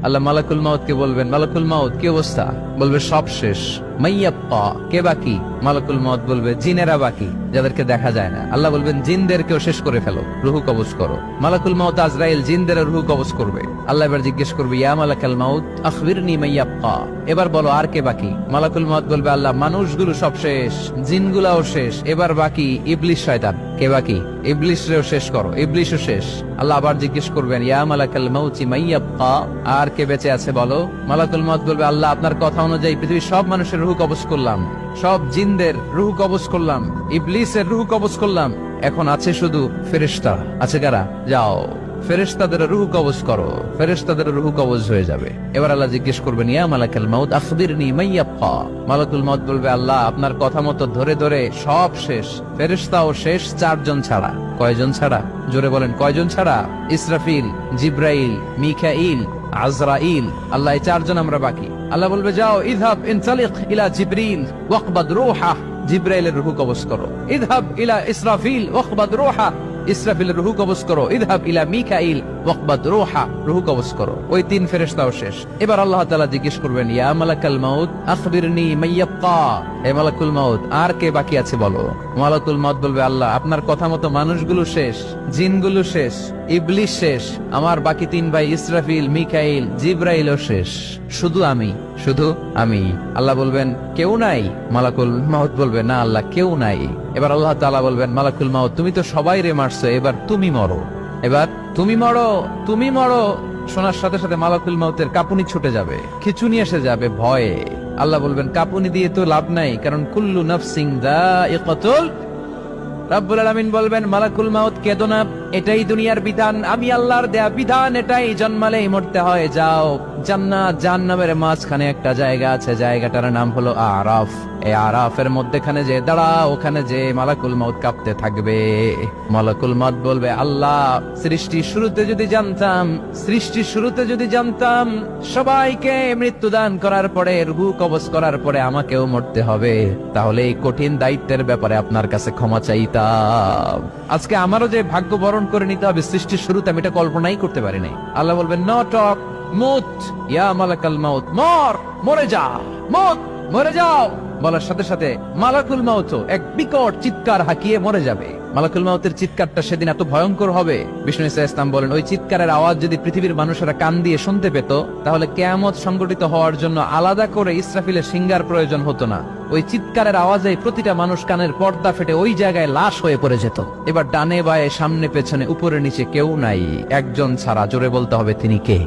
আল্লাহ মালাকুল মাউত কে বলবেন, মালাকুল মাউত কি অবস্থা? বলবে সব শেষ। মাইয়াব্বা, কে বাকি? মালাকুল মাউত বলবে জিনেরা বাকি, যাদেরকে দেখা যায় না। আল্লাহ বলবেন জিনদেরকেও শেষ করে ফেলো, রুহু কবজ করো। মালাকুল মাউত আজরাইল জিনদের রুহু কবজ করবে। আল্লাহ এবার জিজ্ঞেস করবে, ইয়া মালাকাল মাউত আখবিরনি মাইয়াব্বা, এবার বলো আর কে বাকি? মালাকুল মাউত বলবে, আল্লাহ মানুষগুলো সব শেষ, জিনগুলাও শেষ, এবার বাকি ইবলিস শয়তান। কে বাকি? ইবলিসরেও শেষ করো, ইবলিসও শেষ। আল্লাহ আবার জিজ্ঞেস করবেন, ইয়া মালাকাল মাউতি মাইয়াব্বা, আর কে বেঁচে আছে বলো? মালাকুল মাউত বলবে, আল্লাহ আপনার কথা অনুযায়ী পৃথিবীর সব মানুষের রুহু কবজ করলাম, সব জিনদের রুহু কবজ করলাম, ইবলিসের রুহু কবজ করলাম, এখন আছে শুধু ফেরেশতা। আছে কারা? যাও ফেরেশতাদের রুহু কবজ করো। ফেরেশতাদের রুহু কবজ হয়ে যাবে। এবার আল্লাহ জিজ্ঞেস করবেন, ইয়া মালাকাল মাউত আখবিরনি মাইয়াব্বা। মালাকুল মাউত বলবে, আল্লাহ আপনার কথা মতো ধরে ধরে সব শেষ, ফেরেশতাও শেষ, 4 জন ছাড়া। কয়জন ছাড়া? জোরে বলেন, কয়জন ছাড়া? ইসরাফিল, জিব্রাইল, মিকাইল, আজরাইল। আল্লাহ এই 4 জন আমরা বাকি। আল্লাহ বলবে, যাও ইযহাব ইনতালিক ইলা জিবরিল ওয়াকবাদ রূহা, জিব্রাইলের রুহু কবজ করো। ইযহাব ইলা ইসরাফিল ওয়াকবাদ রূহা, ইসরাফিলের রুহু কবজ করো। ইযহাব ইলা মিকাইল ওয়াকবাদ রূহা, রুহু কবজ করো। ওই 3 ফেরেশতাও শেষ। এবার আল্লাহ তাআলা জিজ্ঞেস করবেন, ইয়া মালাকাল মাউত আখবিরনি মাইয়াব্বা, হে মালাকুল মাউত আর কে বাকি আছে বলো? মালাকুল মাউত বলবে, আল্লাহ আপনার কথা মতো মানুষগুলো শেষ, জিনগুলো শেষ, ইবলিস শেষ, আমার বাকি 3 ভাই ইসরাফিল, মিকাইল, জিব্রাইলও শেষ, শুধু আমি, শুধু আমি। আল্লাহ বলবেন, কেউ নাই? মালাকুল মাউত বলবে, না আল্লাহ কেউ নাই। এবার আল্লাহ তাআলা বলবেন, মালাকুল মাউত তুমি তো সবাই রে মারছো, এবার তুমি মরো, এবার তুমি মরো, তুমি মরো। শোনার সাথে সাথে মালাকুল মাউতের কাঁপুনি ছুটে যাবে, খিঁচুনি এসে যাবে ভয়ে। আল্লাহ বলবেন, কাঁপুনি দিয়ে তো লাভ নাই, কারণ কুল্লু নাফসিন যায়িকাতুল। রব্বুল আলামিন বলবেন, মালাকুল মাউত কেঁদো না, এটাই দুনিয়ার বিধান, আমি আল্লাহর দেয়া বিধান, এটাই, জন্মালেই মরতে হয়। যাও জান্নাত জাহান্নামের মাঝখানে একটা জায়গা আছে, জায়গাটার নাম হলো আরাফ। এই আরাফের মধ্যখানে যে দাঁড়া, ওখানে যে মালাকুল মাউত কাঁপতে থাকবে। মালাকুল মাউত বলবে, আল্লাহ সৃষ্টির শুরুতে যদি জানতাম, সৃষ্টির শুরুতে যদি জানতাম সবাইকে মৃত্যুদান করার পরে, রুহু কবজ করার পরে আমাকেও মরতে হবে, তাহলে এই কঠিন দায়িত্বের ব্যাপারে আপনার কাছে ক্ষমা চাইতাম। আজকে আমারও যে ভাগ্য বরণ করে নিতে হবে সৃষ্টির শুরুতে, আমি এটা কল্পনাই করতে পারি নাই। আল্লাহ বলবেন, নো টক, মুত ইয়া মালাকাল মাউত, মর, মরে যা, মুত, মরে যাও। বলার সাথে সাথে মালাকুল মাউত এক বিকট চিৎকার হাঁকিয়ে মরে যাবে। মালাকুল মাউতের চিৎকারটা সেদিন এত ভয়ঙ্কর হবে, বিষ্ণু ঈসা ইসলাম বলেন, ওই চিৎকারের আওয়াজ যদি পৃথিবীর মানুষেরা কান দিয়ে শুনতে পেত, তাহলে কিয়ামত সংগঠিত হওয়ার জন্য আলাদা করে ইসরাফিলের সিঙ্গার প্রয়োজন হতো না। ওই চিৎকারের আওয়াজে প্রতিটা মানুষ কানের পর্দা ফেটে ওই জায়গায় লাশ হয়ে পড়ে যেত। এবার ডানে বায়ে সামনে পেছনে উপরে নিচে কেউ নাই, একজন ছাড়া। জোরে বলতে হবে, তিনি কে?